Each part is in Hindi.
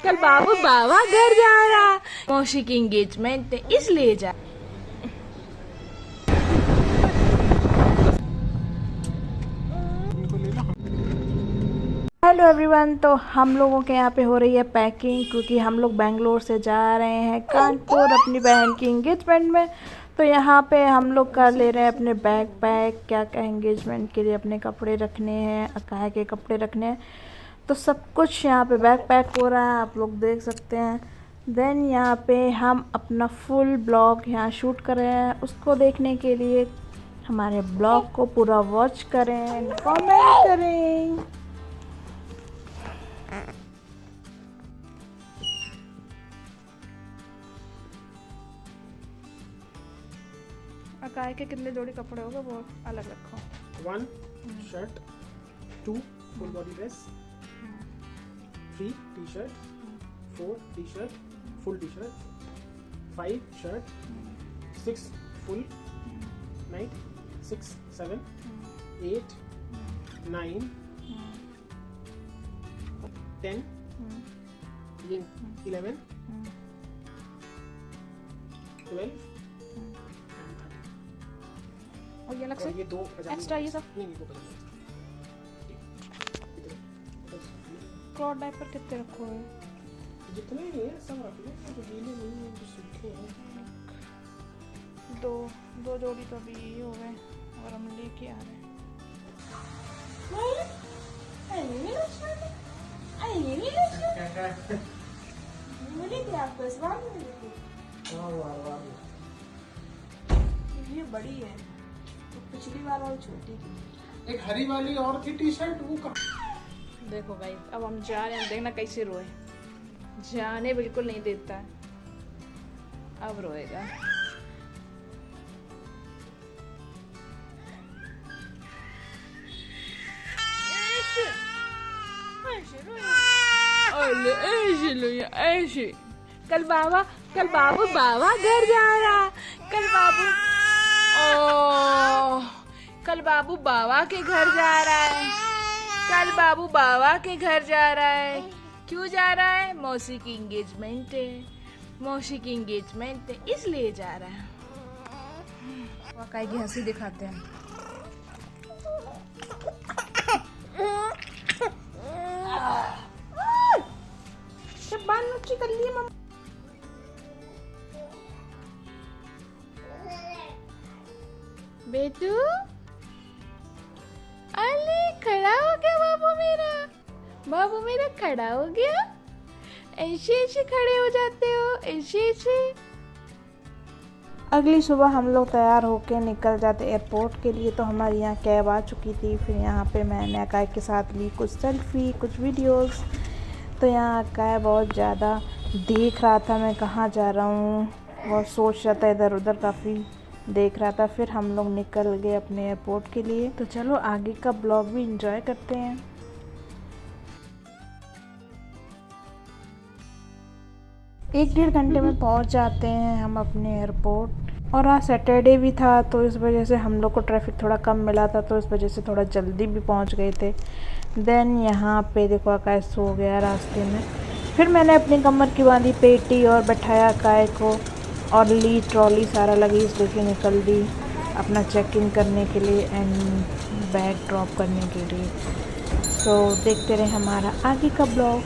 कल बाबू बाबा घर जा रहा, मौसी की एंगेजमेंट है इसलिए जा। हेलो एवरीवन, तो हम लोगों के यहाँ पे हो रही है पैकिंग, क्योंकि हम लोग बेंगलोर से जा रहे हैं कानपुर अपनी बहन की एंगेजमेंट में। तो यहाँ पे हम लोग कर ले रहे हैं अपने बैग पैक, क्या क्या एंगेजमेंट के लिए अपने कपड़े रखने हैं, काहे के कपड़े रखने हैं, तो सब कुछ यहाँ पे बैग पैक हो रहा है, आप लोग देख सकते हैं। देन यहाँ पे हम अपना फुल ब्लॉग यहाँ शूट कर रहे हैं, उसको देखने के लिए हमारे ब्लॉग को पूरा वॉच करें, कमेंट करें। अकाय के कितने जोड़ी कपड़े होंगे वो अलग रखो। 1 shirt, 2 full body dress, 3 T shirt, 4 T shirt full T shirt, 5 shirt, 6 full night, 6 7 8 9 10 11 12 और ये अलग से ये 2 एक्स्ट्रा, ये सब नहीं 2 पजामे। क्लॉथ डायपर कितने रखोगे? जितने ही है सब रख लो, तो गीले नहीं है, जो सूखे हैं। दो जोड़ी तो अभी यही हो गए और हम लेके आ रहे हैं। ये बड़ी है तो पिछली बार और छोटी थी। एक हरी वाली और थी टी शर्ट, वो कहाँ? देखो भाई, अब हम जा रहे हैं, देखना कैसे रोए। जाने बिल्कुल नहीं देता है, अब रोएगा। ऐसे कल बाबू बाबा घर जा रहा, कल बाबू बाबा के घर जा रहा है, कल बाबू बाबा के घर जा रहा है। क्यों जा रहा है? मौसी की एंगेजमेंट है, मौसी की एंगेजमेंट है इसलिए जा रहा है। वाकई की हंसी दिखाते हैं। बाल नुच्ची कर लिए मम्मा। बेटू, अरे खड़ा हो गया बाबू मेरा खड़ा हो गया। ऐसे ऐसे खड़े हो जाते हो, ऐसे ऐसे। अगली सुबह हम लोग तैयार होके निकल जाते एयरपोर्ट के लिए। तो हमारी यहाँ कैब आ चुकी थी। फिर यहाँ पे मैंने अकाय के साथ ली कुछ सेल्फी, कुछ वीडियोस। तो यहाँ अकाय बहुत ज़्यादा देख रहा था मैं कहाँ जा रहा हूँ, बहुत सोच रहा था, इधर उधर काफ़ी देख रहा था। फिर हम लोग निकल गए अपने एयरपोर्ट के लिए। तो चलो आगे का ब्लॉग भी एंजॉय करते हैं। 1-1.5 घंटे में पहुंच जाते हैं हम अपने एयरपोर्ट। और आज सैटरडे भी था, तो इस वजह से हम लोग को ट्रैफिक थोड़ा कम मिला था, तो इस वजह से थोड़ा जल्दी भी पहुंच गए थे। देन यहाँ पे देखो अकाय सो गया रास्ते में। फिर मैंने अपनी कमर की बांधी पेटी और बैठाया अकाय को, और ली ट्रॉली सारा लगेज लेके निकल दी अपना चेक इन करने के लिए एंड बैग ड्रॉप करने के लिए। तो देखते रहे हमारा आगे का ब्लॉग।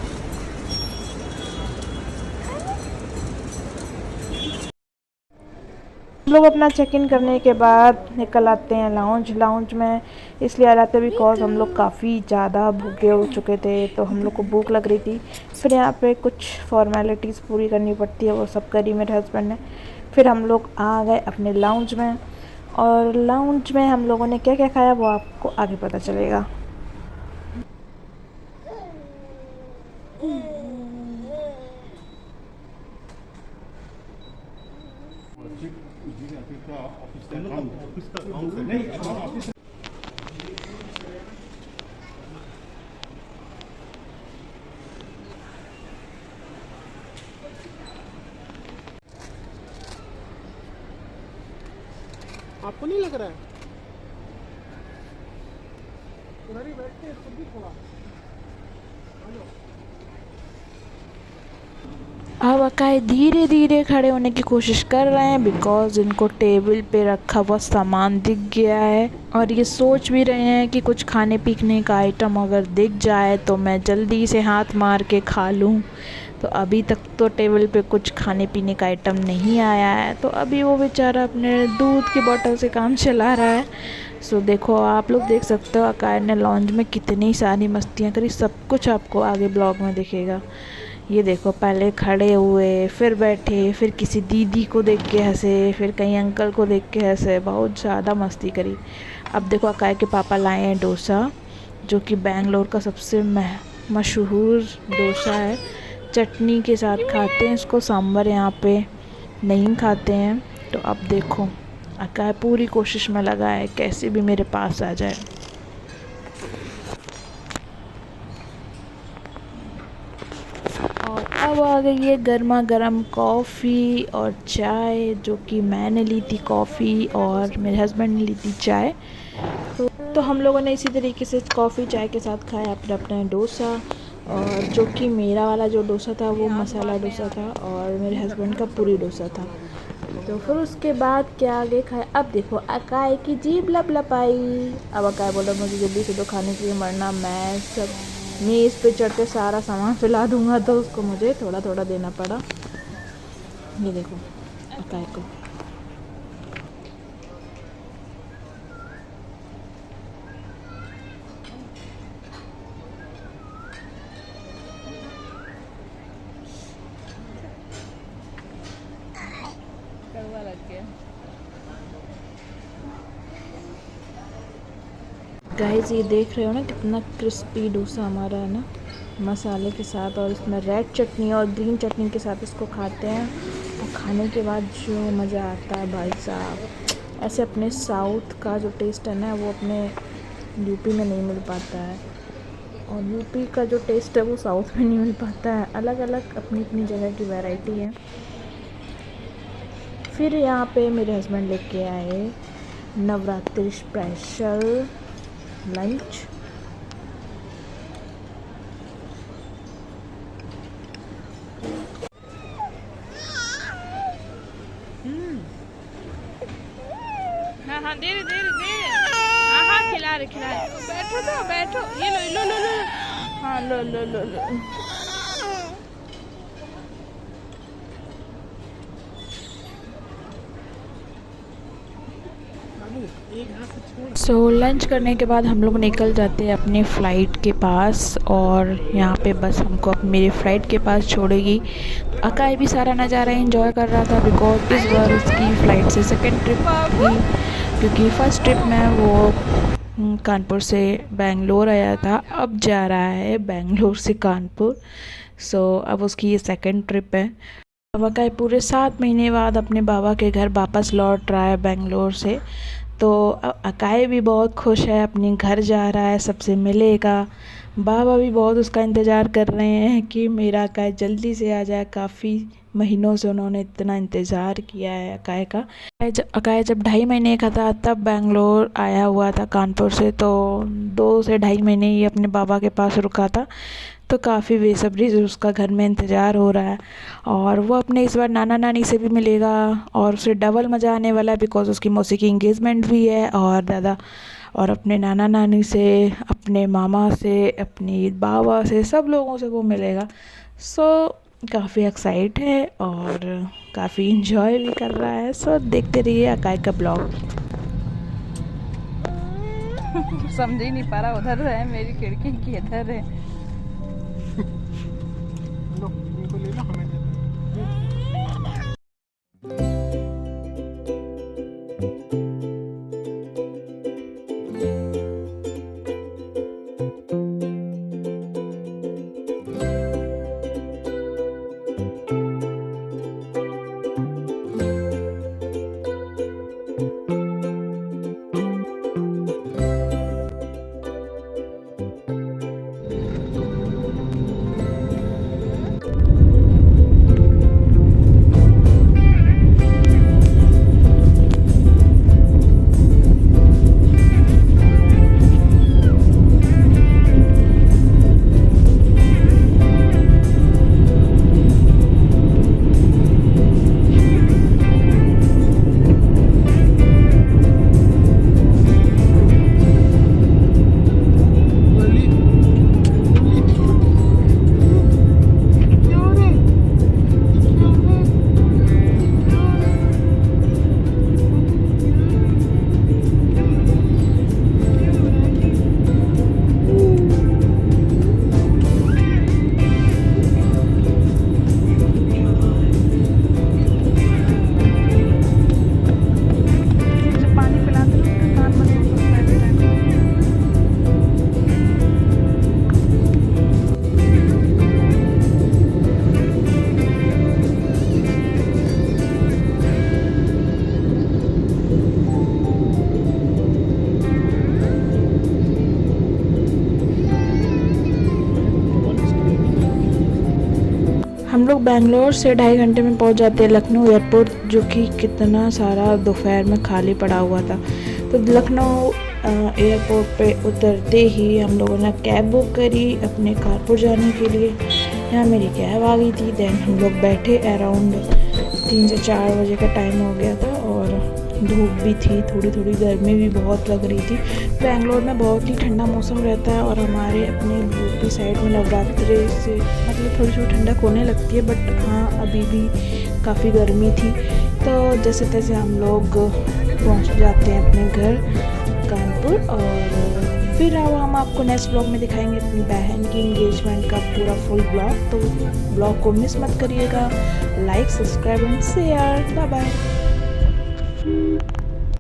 लोग अपना चेक इन करने के बाद निकल आते हैं लाउंज में। इसलिए आ जाते बिकॉज हम लोग काफ़ी ज़्यादा भूखे हो चुके थे, तो हम लोग को भूख लग रही थी। फिर यहाँ पे कुछ फॉर्मेलिटीज़ पूरी करनी पड़ती है, वो सब करी मेरे हस्बैंड ने। फिर हम लोग आ गए अपने लाउंज में, और लाउंज में हम लोगों ने क्या क्या खाया वो आपको आगे पता चलेगा। आपको नहीं लग रहा है? उधर ही बैठते हैं, खुद भी थोड़ा। अब अकाई धीरे धीरे खड़े होने की कोशिश कर रहे हैं बिकॉज इनको टेबल पे रखा हुआ सामान दिख गया है और ये सोच भी रहे हैं कि कुछ खाने पीने का आइटम अगर दिख जाए तो मैं जल्दी से हाथ मार के खा लूँ। तो अभी तक तो टेबल पे कुछ खाने पीने का आइटम नहीं आया है, तो अभी वो बेचारा अपने दूध की बोतल से काम चला रहा है। सो देखो, आप लोग देख सकते हो अकाई ने लॉन्ज में कितनी सारी मस्तियाँ करी, सब कुछ आपको आगे ब्लॉग में दिखेगा। ये देखो, पहले खड़े हुए, फिर बैठे, फिर किसी दीदी को देख के हंसे, फिर कहीं अंकल को देख के हंसे, बहुत ज़्यादा मस्ती करी। अब देखो अकाई के पापा लाए हैं डोसा, जो कि बेंगलोर का सबसे मशहूर डोसा है। चटनी के साथ खाते हैं इसको, सांभर यहाँ पे नहीं खाते हैं। तो अब देखो अकाई पूरी कोशिश में लगा है कैसे भी मेरे पास आ जाए। और अब आ गई है गर्मा गर्म कॉफ़ी और चाय, जो कि मैंने ली थी कॉफ़ी और मेरे हस्बैंड ने ली थी चाय। तो हम लोगों ने इसी तरीके से कॉफ़ी चाय के साथ खाया अपना अपना डोसा, और जो कि मेरा वाला जो डोसा था वो मसाला डोसा था और मेरे हस्बैंड का पूरी डोसा था। तो फिर उसके बाद क्या आगे खाए, अब देखो अकाई की जीभ लपलपाई। अब अकाई बोला मुझे जल्दी से तो खाने के लिए, वरना मैं सब मेज़ पे चढ़ के सारा सामान फैला दूंगा। तो उसको मुझे थोड़ा थोड़ा देना पड़ा। ये देखो अकाई को। कड़वा लग गया। गाइस ये देख रहे हो ना कितना क्रिस्पी डोसा हमारा है ना, मसाले के साथ, और इसमें रेड चटनी और ग्रीन चटनी के साथ इसको खाते हैं। और खाने के बाद जो मज़ा आता है भाई साहब, ऐसे अपने साउथ का जो टेस्ट है ना वो अपने यूपी में नहीं मिल पाता है, और यूपी का जो टेस्ट है वो साउथ में नहीं मिल पाता है। अलग अलग अपनी अपनी जगह की वैरायटी है। फिर यहाँ पे मेरे हस्बैंड लेके आए नवरात्रि स्पेशल लंच। हाँ हाँ, दे रहे। हाँ हाँ, खिला रहे। बैठो तो बैठो, ये लो। हाँ लो। सो लंच करने के बाद हम लोग निकल जाते हैं अपने फ़्लाइट के पास, और यहाँ पे बस हमको मेरे फ़्लाइट के पास छोड़ेगी। अकाई भी सारा नज़ारा एंजॉय कर रहा था बिकॉज इस बार उसकी फ़्लाइट से सेकंड ट्रिप थी, क्योंकि फ़र्स्ट ट्रिप में वो कानपुर से बेंगलोर आया था, अब जा रहा है बेंगलोर से कानपुर। सो अब उसकी ये सेकंड ट्रिप है। अब अकाई पूरे 7 महीने बाद अपने बाबा के घर वापस लौट रहा है बेंगलोर से। तो अकाई भी बहुत खुश है, अपने घर जा रहा है, सबसे मिलेगा। बाबा भी बहुत उसका इंतज़ार कर रहे हैं कि मेरा अकाई जल्दी से आ जाए। काफ़ी महीनों से उन्होंने इतना इंतज़ार किया है अकाई का। अकाई जब 2.5 महीने का था तब बेंगलोर आया हुआ था कानपुर से, तो 2 से 2.5 महीने ही अपने बाबा के पास रुका था। तो काफ़ी बेसब्री से उसका घर में इंतज़ार हो रहा है, और वो अपने इस बार नाना नानी से भी मिलेगा, और उसे डबल मज़ा आने वाला है बिकॉज़ उसकी मौसी की इंगेजमेंट भी है, और दादा और अपने नाना नानी से, अपने मामा से, अपनी बाबा से, सब लोगों से वो मिलेगा। सो काफ़ी एक्साइट है और काफ़ी इंजॉय भी कर रहा है। सो देखते रहिए अकाई का ब्लॉग। समझ ही नहीं पा रहा, उधर है मेरी खिड़की की, इधर है। लो, इनको ले लो, हमें दे दो। लोग बैंगलोर से 2.5 घंटे में पहुंच जाते हैं लखनऊ एयरपोर्ट, जो कि कितना सारा दोपहर में खाली पड़ा हुआ था। तो लखनऊ एयरपोर्ट पे उतरते ही हम लोगों ने कैब बुक करी अपने कानपुर जाने के लिए। यहाँ मेरी कैब आ गई थी। देन हम लोग बैठे, अराउंड 3 से 4 बजे का टाइम हो गया था और धूप भी थी, थोड़ी थोड़ी गर्मी भी बहुत लग रही थी। बेंगलोर में बहुत ही ठंडा मौसम रहता है और हमारे अपने यूपी साइड में नवरात्रि से मतलब थोड़ी थोड़ी ठंडक होने लगती है, बट हाँ अभी भी काफ़ी गर्मी थी। तो जैसे तैसे हम लोग पहुंच जाते हैं अपने घर कानपुर और फिर हम आपको नेक्स्ट ब्लॉग में दिखाएंगे अपनी बहन की इंगेजमेंट का पूरा फुल ब्लॉग। तो ब्लॉग को मिस मत करिएगा। Like, subscribe and share. Bye bye.